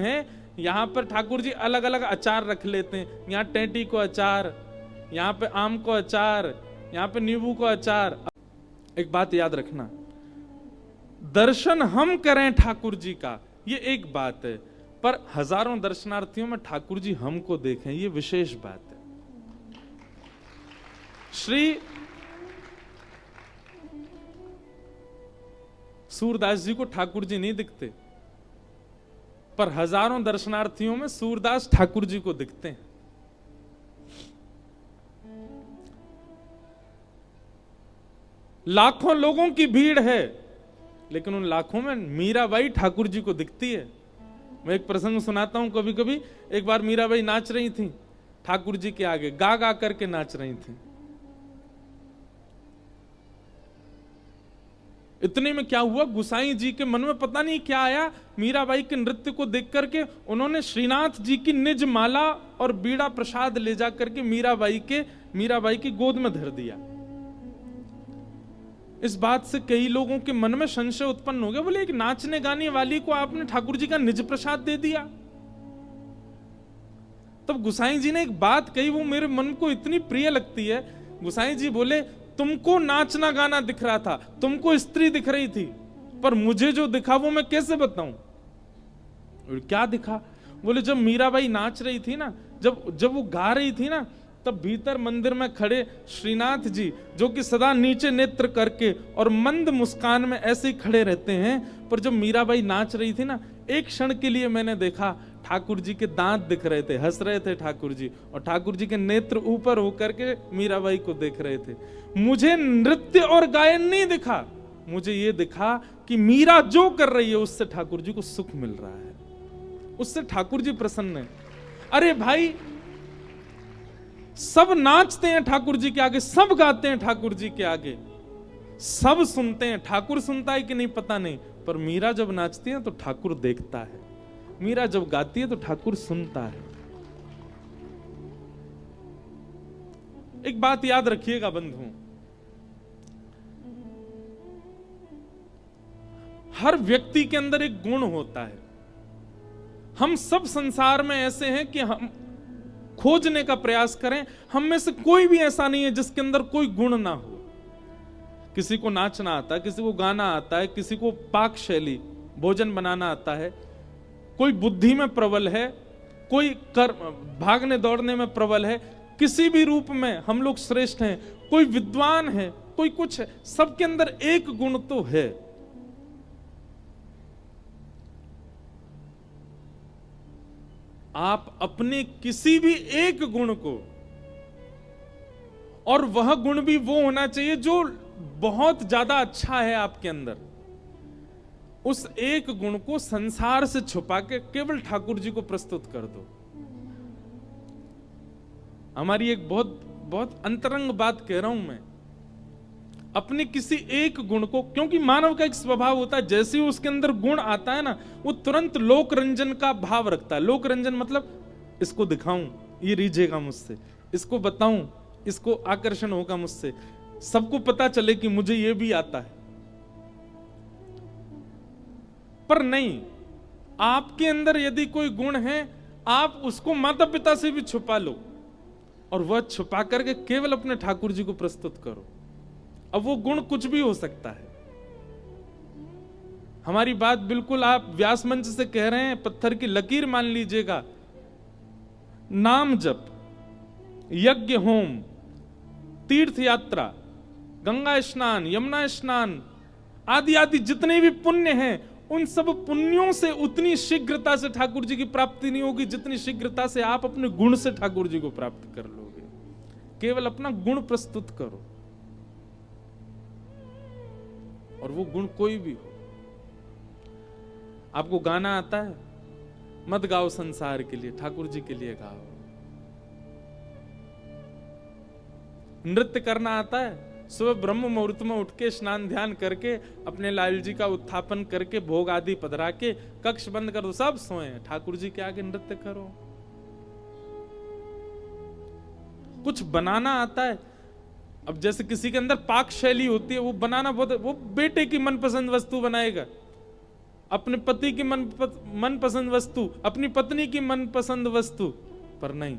हैं, यहाँ पर ठाकुर जी अलग अलग अचार रख लेते हैं। यहाँ टेंटी को अचार, यहाँ पे आम को अचार, यहाँ पे नींबू को अचार। एक बात याद रखना, दर्शन हम करें ठाकुर जी का ये एक बात है, पर हजारों दर्शनार्थियों में ठाकुर जी हमको देखें ये विशेष बात है। श्री सूरदास जी को ठाकुर जी नहीं दिखते, पर हजारों दर्शनार्थियों में सूरदास ठाकुर जी को दिखते हैं। लाखों लोगों की भीड़ है, लेकिन उन लाखों में मीराबाई ठाकुर जी को दिखती है। मैं एक प्रसंग सुनाता हूं। कभी कभी एक बार मीराबाई नाच रही थी ठाकुर जी के आगे, गा गा करके नाच रही थी। इतने में क्या हुआ, गुसाई जी के मन में पता नहीं क्या आया, मीराबाई के नृत्य को देख करके उन्होंने श्रीनाथ जी की निज माला और बीड़ा प्रसाद ले जा करके मीराबाई की गोद में धर दिया। इस बात से कई लोगों के मन में संशय उत्पन्न हो गया, बोले एक नाचने गाने वाली को आपने ठाकुर जी का निज प्रसाद दे दिया। तब गुसाई जी ने एक बात कही, वो मेरे मन को इतनी प्रिय लगती है। गुसाई जी बोले, तुमको नाचना गाना दिख रहा था, तुमको स्त्री दिख रही थी, पर मुझे जो दिखा वो मैं कैसे बताऊं। और क्या दिखा? बोले जब मीराबाई नाच रही थी ना, जब वो गा रही थी ना, तब भीतर मंदिर में खड़े श्रीनाथ जी, जो कि सदा नीचे नेत्र करके और मंद मुस्कान में ऐसे ही खड़े रहते हैं, पर जब मीराबाई नाच रही थी ना, एक क्षण के लिए मैंने देखा ठाकुर जी के दांत दिख रहे थे, हंस रहे थे ठाकुर जी, और ठाकुर जी के नेत्र ऊपर होकर के मीराबाई को देख रहे थे। मुझे नृत्य और गायन नहीं दिखा, मुझे ये दिखा कि मीरा जो कर रही है उससे ठाकुर जी को सुख मिल रहा है, उससे ठाकुर जी प्रसन्न है। अरे भाई, सब नाचते हैं ठाकुर जी के आगे, सब गाते हैं ठाकुर जी के आगे, सब सुनते हैं। ठाकुर सुनता है कि नहीं पता नहीं, पर मीरा जब नाचती है तो ठाकुर देखता है, मीरा जब गाती है तो ठाकुर सुनता है। एक बात याद रखिएगा बंधुओं, हर व्यक्ति के अंदर एक गुण होता है। हम सब संसार में ऐसे हैं कि हम खोजने का प्रयास करें, हम में से कोई भी ऐसा नहीं है जिसके अंदर कोई गुण ना हो। किसी को नाचना आता है, किसी को गाना आता है, किसी को पाक शैली भोजन बनाना आता है, कोई बुद्धि में प्रबल है, कोई भागने दौड़ने में प्रबल है। किसी भी रूप में हम लोग श्रेष्ठ हैं, कोई विद्वान है, कोई कुछ है, सबके अंदर एक गुण तो है। आप अपने किसी भी एक गुण को, और वह गुण भी वो होना चाहिए जो बहुत ज्यादा अच्छा है आपके अंदर, उस एक गुण को संसार से छुपा के केवल ठाकुर जी को प्रस्तुत कर दो। हमारी एक बहुत बहुत अंतरंग बात कह रहा हूं मैं, अपने किसी एक गुण को, क्योंकि मानव का एक स्वभाव होता है, जैसे ही उसके अंदर गुण आता है ना, वो तुरंत लोक रंजन का भाव रखता है। लोक रंजन मतलब इसको दिखाऊं, ये रीझेगा मुझसे, इसको बताऊं, इसको आकर्षण होगा मुझसे, सबको पता चले कि मुझे ये भी आता है। पर नहीं, आपके अंदर यदि कोई गुण है, आप उसको माता पिता से भी छुपा लो, और वह छुपा करके केवल अपने ठाकुर जी को प्रस्तुत करो। अब वो गुण कुछ भी हो सकता है। हमारी बात बिल्कुल आप व्यास मंच से कह रहे हैं, पत्थर की लकीर मान लीजिएगा। नाम जप, यज्ञ होम, तीर्थ यात्रा, गंगा स्नान, यमुना स्नान आदि आदि जितने भी पुण्य हैं, उन सब पुण्यों से उतनी शीघ्रता से ठाकुर जी की प्राप्ति नहीं होगी जितनी शीघ्रता से आप अपने गुण से ठाकुर जी को प्राप्त कर लोगे। केवल अपना गुण प्रस्तुत करो, और वो गुण कोई भी हो। आपको गाना आता है, मत गाओ संसार के लिए, ठाकुर जी के लिए गाओ। नृत्य करना आता है, सुबह ब्रह्म मुहूर्त में उठ के स्नान ध्यान करके अपने लाल जी का उत्थापन करके भोग आदि पधरा के कक्ष बंद कर दो, सब सोए, ठाकुर जी के आगे नृत्य करो। कुछ बनाना आता है, अब जैसे किसी के अंदर पाक शैली होती है, वो बनाना बहुत, वो बेटे की मनपसंद वस्तु बनाएगा, अपने पति की मनपसंद वस्तु, अपनी पत्नी की मनपसंद वस्तु, पर नहीं।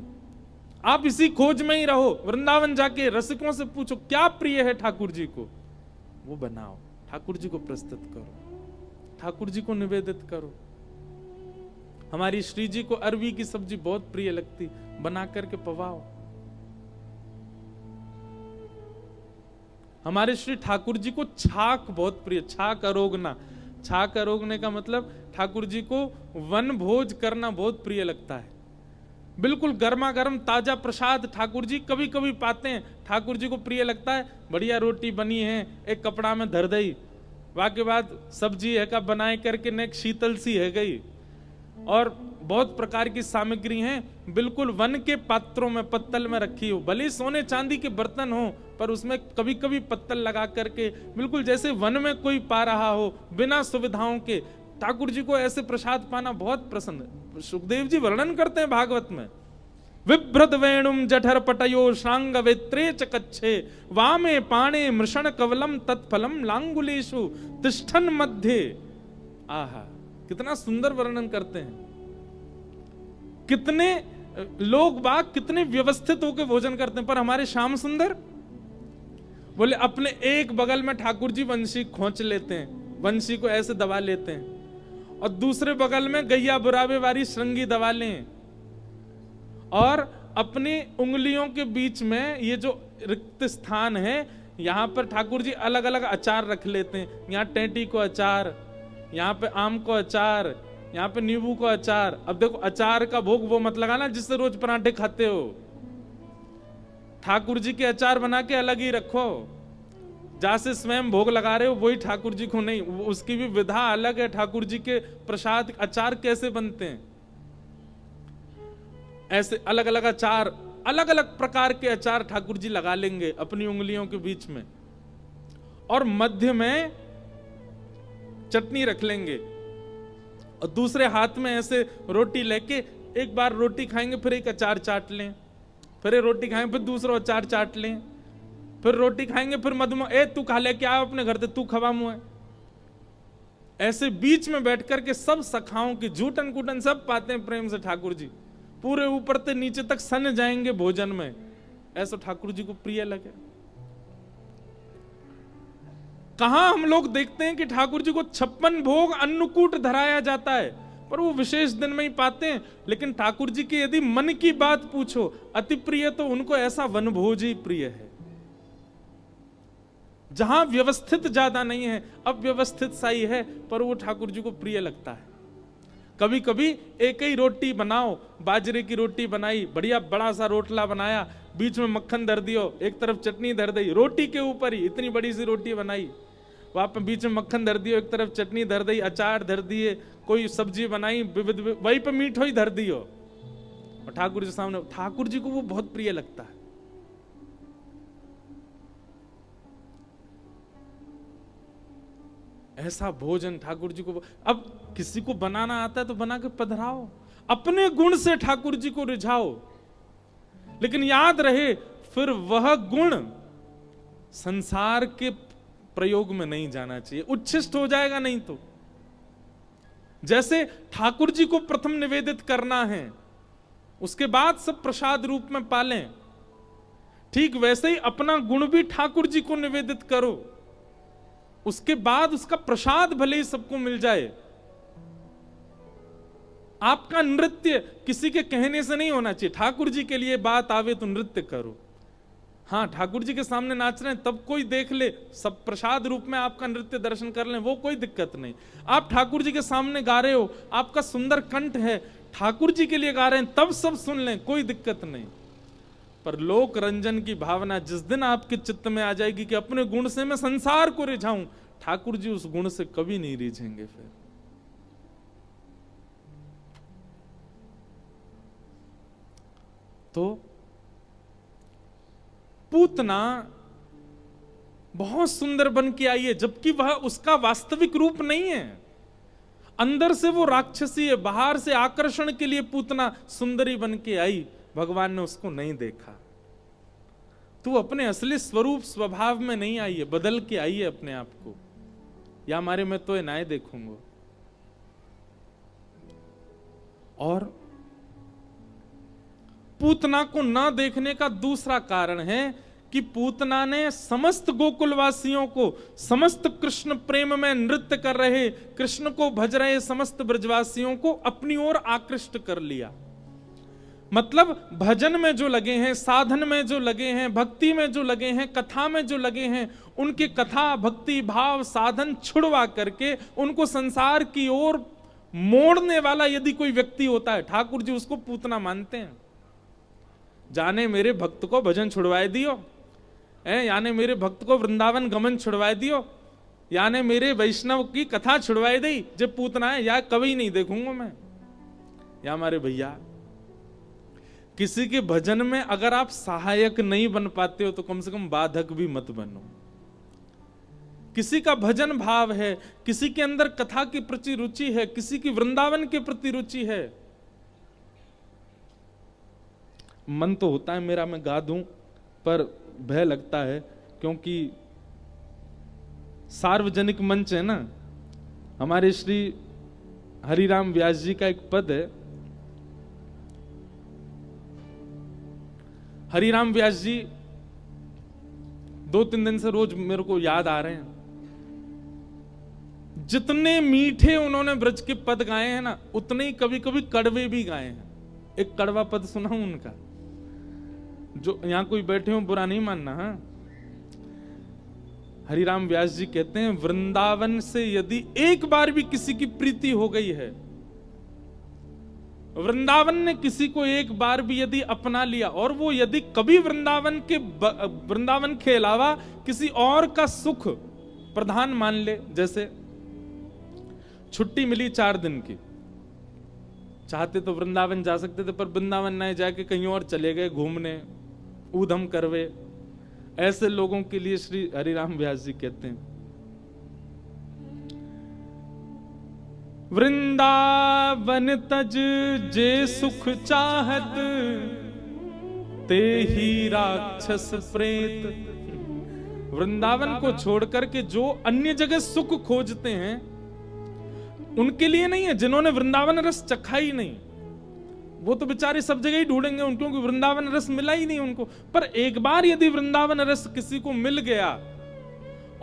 आप इसी खोज में ही रहो। वृंदावन जाके रसिकों से पूछो क्या प्रिय है ठाकुर जी को, वो बनाओ, ठाकुर जी को प्रस्तुत करो, ठाकुर जी को निवेदित करो। हमारी श्री जी को अरवी की सब्जी बहुत प्रिय लगती, बना करके पवाओ। हमारे श्री ठाकुर जी को छाक बहुत प्रिय, छाक अरोगना। छाक अरोगने का मतलब ठाकुर जी को वन भोज करना बहुत प्रिय लगता है। बिल्कुल गर्मा गर्म ताजा प्रसाद ठाकुर जी कभी कभी पाते हैं, ठाकुर जी को प्रिय लगता है। बढ़िया रोटी बनी है, एक कपड़ा में धर दई, वाके बाद सब्जी है का बनाए करके नेक शीतल सी है गई, और बहुत प्रकार की सामग्री हैं, बिल्कुल वन के पात्रों में पत्तल में रखी हो, भले सोने चांदी के बर्तन हो, पर उसमें कभी कभी पत्तल लगा करके, बिल्कुल जैसे वन में कोई पा रहा हो, बिना सुविधाओं के। ठाकुर जी को ऐसे प्रसाद पाना बहुत पसंद। सुखदेव जी वर्णन करते हैं भागवत में, विभ्रत वेणुम जठर पटयो श्रांग वेत्रे चकच्छे वामे पाणे मृषण कवलम तत्फलम लांगुलेशु तिष्ठन मध्य। आहा, कितना सुंदर वर्णन करते हैं। कितने लोग बाग कितने व्यवस्थित होकर भोजन करते हैं, पर हमारे श्याम सुंदर बोले अपने एक बगल में ठाकुर जी वंशी खोंच लेते हैं, वंशी को ऐसे दबा लेते हैं, और दूसरे बगल में गैया बुरावे वाली श्रृंगी दबा लें, और अपनी उंगलियों के बीच में ये जो रिक्त स्थान है, यहां पर ठाकुर जी अलग अलग अचार रख लेते हैं। यहाँ टेंटी को अचार, यहाँ पे आम को अचार, यहाँ पे नींबू को अचार। अब देखो, अचार का भोग वो मत लगाना जिससे रोज पराठे खाते हो। ठाकुर जी के अचार बना के अलग ही रखो, जहां से स्वयं भोग लगा रहे हो वही ठाकुर जी को नहीं, उसकी भी विधा अलग है। ठाकुर जी के प्रसाद अचार कैसे बनते हैं, ऐसे अलग अलग अचार, अलग अलग प्रकार के अचार ठाकुर जी लगा लेंगे अपनी उंगलियों के बीच में, और मध्य में चटनी रख लेंगे, और दूसरे हाथ में ऐसे रोटी लेके एक बार रोटी खाएंगे, फिर एक अचार चाट लें, फिर रोटी खाएंगे, फिर दूसरा अचार चाट लें, फिर रोटी खाएंगे, फिर मधुमा ए तू खा ले, क्या अपने घर से तू खवा मुँह। ऐसे बीच में बैठ करके सब सखाओं की झूठन कुटन सब पाते हैं प्रेम से ठाकुर जी, पूरे ऊपर से नीचे तक सन जाएंगे भोजन में, ऐसा ठाकुर जी को प्रिय लगे। कहां हम लोग देखते हैं कि ठाकुर जी को 56 भोग अन्नकूट धराया जाता है, पर वो विशेष दिन में ही पाते हैं। लेकिन ठाकुर जी की यदि मन की बात पूछो, अति प्रिय तो उनको ऐसा वनभोज ही प्रिय है, जहां व्यवस्थित ज्यादा नहीं है, अव्यवस्थित सा ही है, पर वो ठाकुर जी को प्रिय लगता है। कभी कभी एक ही रोटी बनाओ, बाजरे की रोटी बनाई, बढ़िया बड़ा सा रोटला बनाया, बीच में मक्खन धर दियो, एक तरफ चटनी धर दी, रोटी के ऊपर ही इतनी बड़ी सी रोटी बनाई, वहां पे बीच में मक्खन धर दियो, एक तरफ चटनी धर दी, अचार धर दिए, कोई सब्जी बनाई विविध, वही पे मीठो ही धर दियो, और ठाकुर जी सामने, ठाकुर जी को वो बहुत प्रिय लगता है। ऐसा भोजन ठाकुर जी को। अब किसी को बनाना आता है तो बना के पधराओ, अपने गुण से ठाकुर जी को रिझाओ, लेकिन याद रहे फिर वह गुण संसार के प्रयोग में नहीं जाना चाहिए, उच्छिष्ट हो जाएगा नहीं तो। जैसे ठाकुर जी को प्रथम निवेदित करना है, उसके बाद सब प्रसाद रूप में पालें, ठीक वैसे ही अपना गुण भी ठाकुर जी को निवेदित करो, उसके बाद उसका प्रसाद भले ही सबको मिल जाए। आपका नृत्य किसी के कहने से नहीं होना चाहिए, ठाकुर जी के लिए बात आवे तो नृत्य करो। हाँ, ठाकुर जी के सामने नाच रहे हैं तब कोई देख ले, सब प्रसाद रूप में आपका नृत्य दर्शन कर ले, वो कोई दिक्कत नहीं। आप ठाकुर जी के सामने गा रहे हो, आपका सुंदर कंठ है, ठाकुर जी के लिए गा रहे हैं, तब सब सुन लें, कोई दिक्कत नहीं। पर लोक रंजन की भावना जिस दिन आपके चित्त में आ जाएगी कि अपने गुण से मैं संसार को रिझाऊं, ठाकुर जी उस गुण से कभी नहीं रिझेंगे। फिर तो पूतना बहुत सुंदर बन के आई है, जबकि वह उसका वास्तविक रूप नहीं है। अंदर से वो राक्षसी है, बाहर से आकर्षण के लिए पूतना सुंदरी बन के आई, भगवान ने उसको नहीं देखा। तू अपने असली स्वरूप स्वभाव में नहीं आई है, बदल के आई है अपने आप को। या हमारे में तो नाय देखूंगा, और पूतना को ना देखने का दूसरा कारण है कि पूतना ने समस्त गोकुलवासियों को, समस्त कृष्ण प्रेम में नृत्य कर रहे, कृष्ण को भज रहे समस्त ब्रजवासियों को अपनी ओर आकृष्ट कर लिया। मतलब भजन में जो लगे हैं, साधन में जो लगे हैं, भक्ति में जो लगे हैं, कथा में जो लगे हैं, उनके कथा भक्ति भाव साधन छुड़वा करके उनको संसार की ओर मोड़ने वाला यदि कोई व्यक्ति होता है, ठाकुर जी उसको पूतना मानते हैं। जाने मेरे भक्त को भजन छुड़वाए दियो, यानी मेरे भक्त को वृंदावन गमन छुड़वाए दियो, यानी मेरे वैष्णव की कथा छुड़वाए दी, जब पूतना है या कभी नहीं देखूंगा मैं। या हमारे भैया, किसी के भजन में अगर आप सहायक नहीं बन पाते हो तो कम से कम बाधक भी मत बनो। किसी का भजन भाव है, किसी के अंदर कथा की प्रति रुचि है, किसी की वृंदावन के प्रति रुचि है, मन तो होता है मेरा मैं गा दूं, पर भय लगता है, क्योंकि सार्वजनिक मंच है ना। हमारे श्री हरिराम व्यास जी का एक पद है, हरिराम व्यास जी 2-3 दिन से रोज मेरे को याद आ रहे हैं। जितने मीठे उन्होंने ब्रज के पद गाए हैं ना, उतने ही कभी कभी कड़वे भी गाए हैं। एक कड़वा पद सुनाऊं उनका, जो यहां कोई बैठे हो बुरा नहीं मानना। हाँ, हरिराम व्यास जी कहते हैं, वृंदावन से यदि एक बार भी किसी की प्रीति हो गई है, वृंदावन ने किसी को एक बार भी यदि अपना लिया, और वो यदि कभी वृंदावन के अलावा किसी और का सुख प्रधान मान ले, जैसे छुट्टी मिली 4 दिन की, चाहते तो वृंदावन जा सकते थे, पर वृंदावन नहीं जाके कहीं और चले गए घूमने, ऊधम करवे, ऐसे लोगों के लिए श्री हरिराम व्यास जी कहते हैं, वृंदावन तज जे सुख चाहत, ते ही राक्षस प्रेत। वृंदावन को छोड़ करके जो अन्य जगह सुख खोजते हैं, उनके लिए नहीं है। जिन्होंने वृंदावन रस चखा ही नहीं, वो तो बेचारे सब जगह ही ढूंढेंगे उनको, क्योंकि वृंदावन रस मिला ही नहीं उनको। पर एक बार यदि वृंदावन रस किसी को मिल गया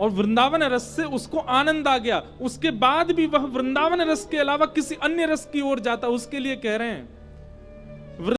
और वृंदावन रस से उसको आनंद आ गया, उसके बाद भी वह वृंदावन रस के अलावा किसी अन्य रस की ओर जाता, उसके लिए कह रहे हैं